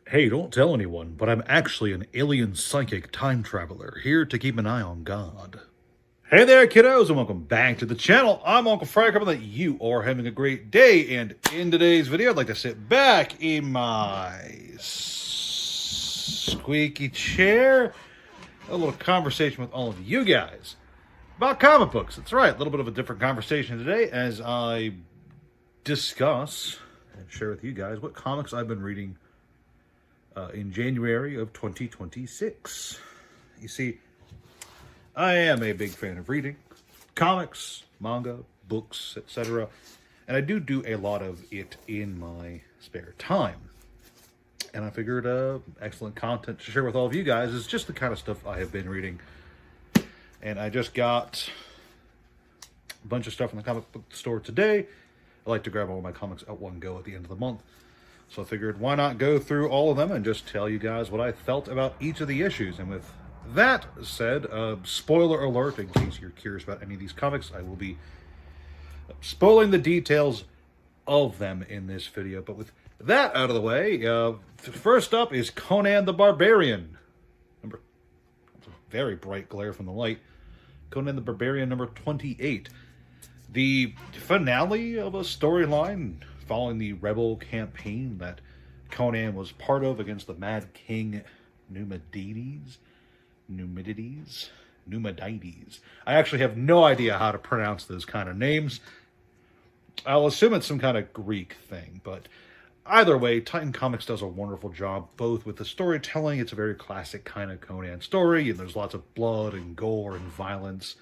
Hey, don't tell anyone, but I'm actually an alien psychic time traveler, here to keep an eye on God. Hey there, kiddos, and welcome back to the channel. I'm Uncle Frank, hoping that you are having a great day, and in today's video, I'd like to sit back in my squeaky chair, a little conversation with all of you guys about comic books. That's right, a little bit of a different conversation today as I discuss and share with you guys what comics I've been reading in January of 2026. You see, I am a big fan of reading comics, manga, books, etc. And I do a lot of it in my spare time. And I figured excellent content to share with all of you guys is just the kind of stuff I have been reading. And I just got a bunch of stuff from the comic book store today. I like to grab all my comics at one go at the end of the month. So I figured, why not go through all of them and just tell you guys what I felt about each of the issues. And with that said, spoiler alert, in case you're curious about any of these comics, I will be spoiling the details of them in this video. But with that out of the way, first up is Conan the Barbarian. Very bright glare from the light. Conan the Barbarian number 28. The finale of a storyline following the rebel campaign that Conan was part of against the Mad King Numidides. I actually have no idea how to pronounce those kind of names. I'll assume it's some kind of Greek thing, but either way, Titan Comics does a wonderful job, both with the storytelling. It's a very classic kind of Conan story, and there's lots of blood and gore and violence.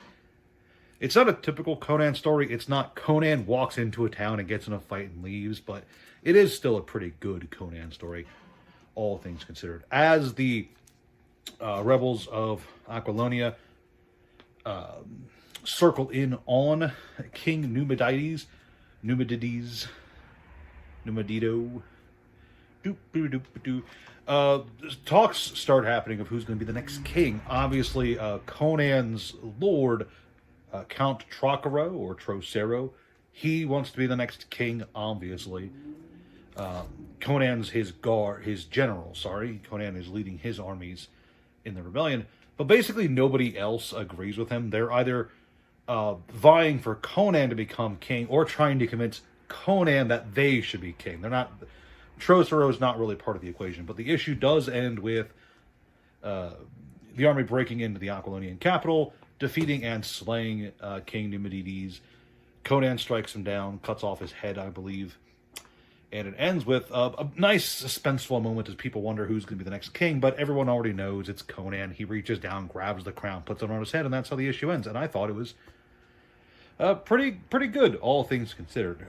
It's not a typical Conan story. It's not Conan walks into a town and gets in a fight and leaves, but it is still a pretty good Conan story, all things considered. As the rebels of Aquilonia circle in on King Numidido, talks start happening of who's going to be the next king. Obviously, Conan's lord, Count Trocero or Trocero, he wants to be the next king, obviously. Conan's his general, Conan is leading his armies in the rebellion, but basically nobody else agrees with him. They're either vying for Conan to become king or trying to convince Conan that they should be king. Trocero is not really part of the equation, but the issue does end with the army breaking into the Aquilonian capital, defeating and slaying King Numidides. Conan strikes him down, cuts off his head, I believe. And it ends with a nice suspenseful moment as people wonder who's going to be the next king, but everyone already knows it's Conan. He reaches down, grabs the crown, puts it on his head, and that's how the issue ends. And I thought it was pretty good, all things considered.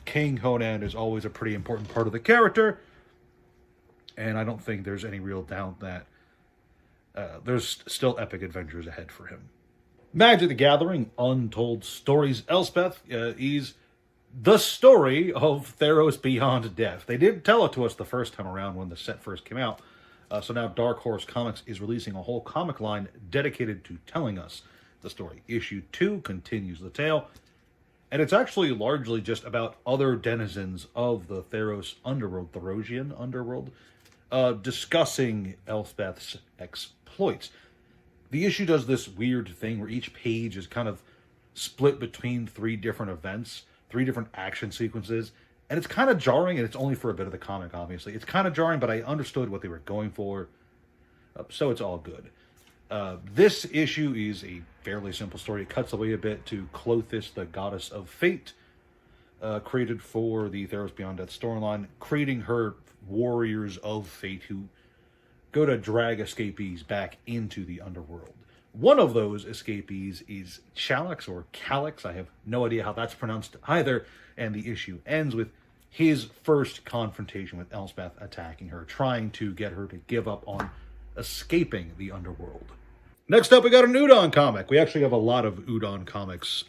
King Conan is always a pretty important part of the character, and I don't think there's any real doubt that there's still epic adventures ahead for him. Magic the Gathering Untold Stories Elspeth is the story of Theros Beyond Death. They didn't tell it to us the first time around when the set first came out. So now Dark Horse Comics is releasing a whole comic line dedicated to telling us the story. Issue 2 continues the tale. And it's actually largely just about other denizens of the Theros underworld, Therosian underworld, discussing Elspeth's exploits. The issue does this weird thing where each page is kind of split between 3 different events, 3 different action sequences, and it's kind of jarring, and it's only for a bit of the comic, obviously. It's kind of jarring, but I understood what they were going for, so it's all good. This issue is a fairly simple story. It cuts away a bit to Clothis, the goddess of fate, created for the Theros Beyond Death storyline, creating her warriors of fate who go to drag escapees back into the underworld. One of those escapees is Chalix or Calix. I have no idea how that's pronounced either. And the issue ends with his first confrontation with Elspeth attacking her, trying to get her to give up on escaping the underworld. Next up, we got an Udon comic. We actually have a lot of Udon comics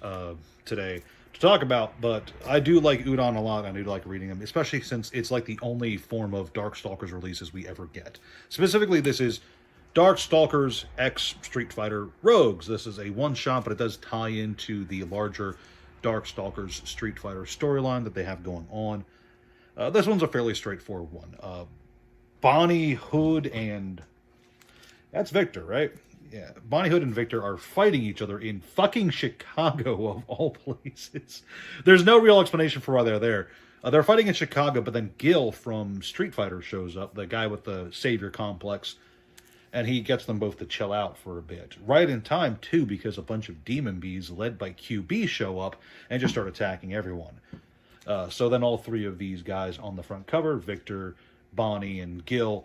today to talk about, but I do like Udon a lot. I do like reading them, especially since it's like the only form of Darkstalkers releases we ever get. Specifically, this is Darkstalkers X Street Fighter Rogues. This is a one-shot, but it does tie into the larger Darkstalkers Street Fighter storyline that they have going on. This one's a fairly straightforward one. Bonnie, Hood, and... That's Victor, right? Yeah, Bonnie, Hood, and Victor are fighting each other in fucking Chicago, of all places. There's no real explanation for why they're there. They're fighting in Chicago, but then Gil from Street Fighter shows up, the guy with the savior complex, and he gets them both to chill out for a bit. Right in time, too, because a bunch of demon bees led by QB show up and just start attacking everyone. So then all three of these guys on the front cover, Victor, Bonnie, and Gil,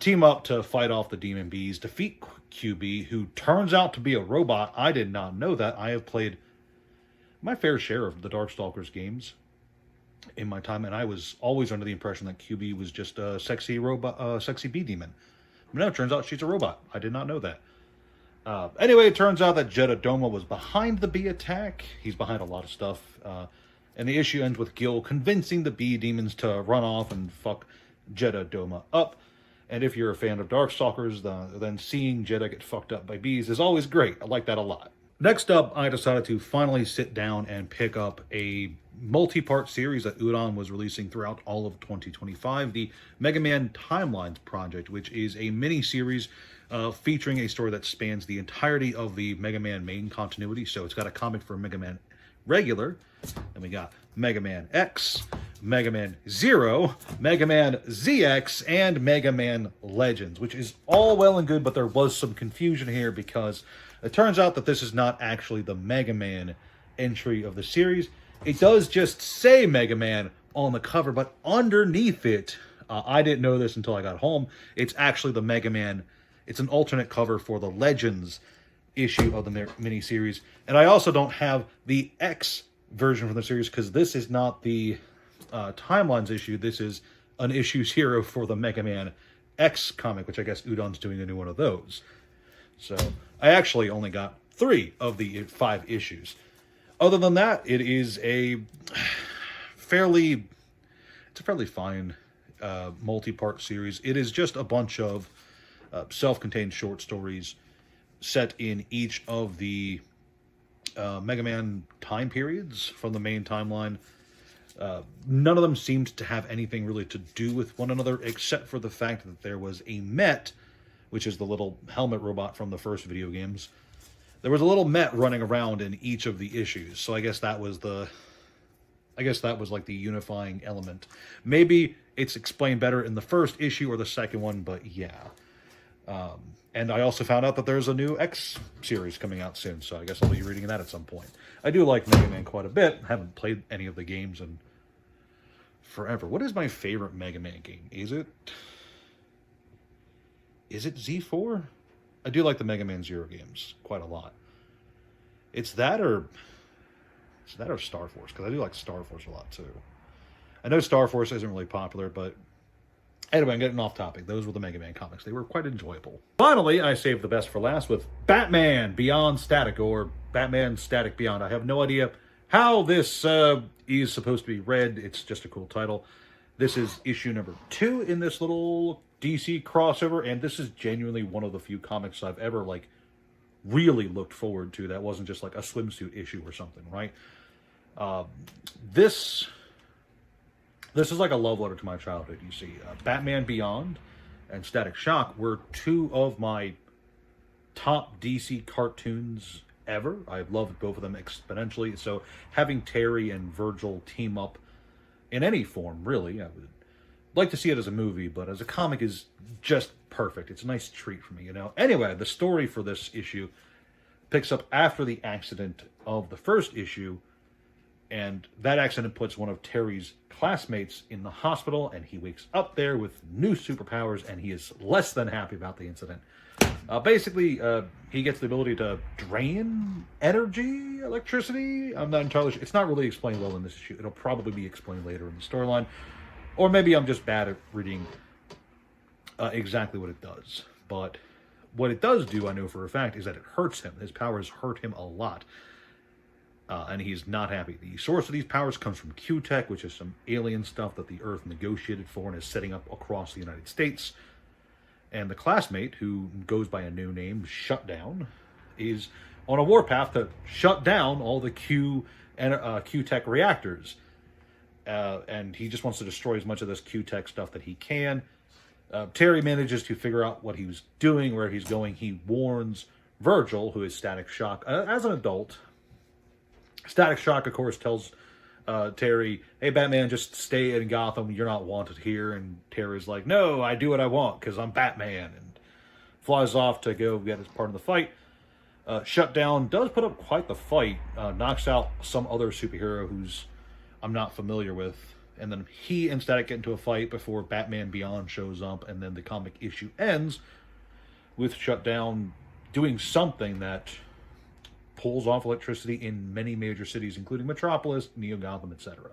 team up to fight off the demon bees, defeat QB, who turns out to be a robot. I did not know that. I have played my fair share of the Darkstalkers games in my time, and I was always under the impression that QB was just a sexy robot, sexy bee demon. But no, it turns out she's a robot. I did not know that. Anyway, it turns out that Jeddah Doma was behind the bee attack. He's behind a lot of stuff. And the issue ends with Gil convincing the bee demons to run off and fuck Jeddah Doma up. And if you're a fan of Darkstalkers, then seeing Jeddah get fucked up by bees is always great. I like that a lot. Next up, I decided to finally sit down and pick up a multi-part series that Udon was releasing throughout all of 2025, the Mega Man Timelines Project, which is a mini-series featuring a story that spans the entirety of the Mega Man main continuity. So it's got a comic for Mega Man Regular, and we got Mega Man X, Mega Man Zero, Mega Man ZX, and Mega Man Legends, which is all well and good, but there was some confusion here because it turns out that this is not actually the Mega Man entry of the series. It does just say Mega Man on the cover, but underneath it, I didn't know this until I got home, it's actually the Mega Man. It's an alternate cover for the Legends issue of the miniseries. And I also don't have the X version from the series because this is not the Timelines issue. This is an issue 0 for the Mega Man X comic, which I guess Udon's doing a new one of those. So I actually only got 3 of the 5 issues. Other than that, it is a fairly fine multi-part series. It is just a bunch of self-contained short stories set in each of the Mega Man time periods from the main timeline. None of them seemed to have anything really to do with one another, except for the fact that there was a Met, which is the little helmet robot from the first video games. There was a little Met running around in each of the issues, so I guess that was like the unifying element. Maybe it's explained better in the first issue or the second one, but yeah. And I also found out that there's a new X series coming out soon, so I guess I'll be reading that at some point. I do like Mega Man quite a bit. I haven't played any of the games in forever. What is my favorite Mega Man game? Is it Z4? I do like the Mega Man Zero games quite a lot. It's that or Star Force, because I do like Star Force a lot too. I know Star Force isn't really popular, but anyway, I'm getting off topic. Those were the Mega Man comics. They were quite enjoyable. Finally, I saved the best for last with Batman Beyond Static, or Batman Static Beyond. I have no idea how this is supposed to be read. It's just a cool title. This is issue number 2 in this little DC crossover, and this is genuinely one of the few comics I've ever, really looked forward to that wasn't just like a swimsuit issue or something, right? This is like a love letter to my childhood, you see. Batman Beyond and Static Shock were 2 of my top DC cartoons ever. I've loved both of them exponentially, so having Terry and Virgil team up in any form, really, I would like to see it as a movie, but as a comic is just perfect. It's a nice treat for me, you know? Anyway, the story for this issue picks up after the accident of the first issue, and that accident puts one of Terry's classmates in the hospital, and he wakes up there with new superpowers, and he is less than happy about the incident. Basically, he gets the ability to drain energy, electricity. I'm not entirely sure. It's not really explained well in this issue. It'll probably be explained later in the storyline. Or maybe I'm just bad at reading exactly what it does. But what it does do, I know for a fact, is that it hurts him. His powers hurt him a lot. And he's not happy. The source of these powers comes from Q-Tech, which is some alien stuff that the Earth negotiated for and is setting up across the United States. And the classmate, who goes by a new name, Shutdown, is on a warpath to shut down all the Q-Tech reactors. And he just wants to destroy as much of this Q-Tech stuff that he can. Terry manages to figure out what he was doing, where he's going. He warns Virgil, who is Static Shock, as an adult. Static Shock, of course, tells Terry, hey, Batman, just stay in Gotham. You're not wanted here. And Terry's like, no, I do what I want because I'm Batman. And flies off to go get his part in the fight. Shutdown does put up quite the fight. Knocks out some other superhero who's I'm not familiar with. And then he and Static get into a fight before Batman Beyond shows up. And then the comic issue ends with Shutdown doing something that pulls off electricity in many major cities, including Metropolis, Neo Gotham, etc.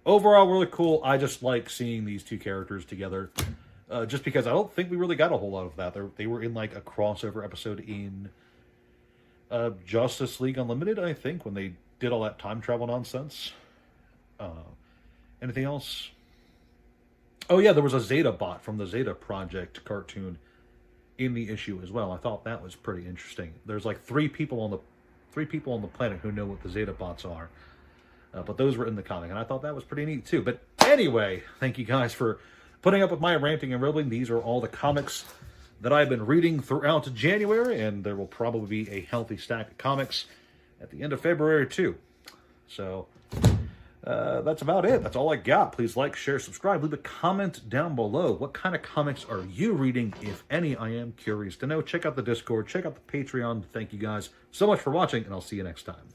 Overall, really cool. I just like seeing these two characters together. Just because I don't think we really got a whole lot of that. They were in like a crossover episode in Justice League Unlimited, I think, when they did all that time travel nonsense. Anything else? Oh yeah, there was a Zeta bot from the Zeta Project cartoon in the issue as well. I thought that was pretty interesting. There's like three people on the planet who know what the Zeta bots are, but those were in the comic, and I thought that was pretty neat too. But anyway, thank you guys for putting up with my ranting and ribbling. These are all the comics that I've been reading throughout January, and there will probably be a healthy stack of comics at the end of February too. So that's about it. That's all I got. Please like, share, subscribe. Leave a comment down below. What kind of comics are you reading, if any? I am curious to know. Check out the Discord. Check out the Patreon. Thank you guys so much for watching, and I'll see you next time.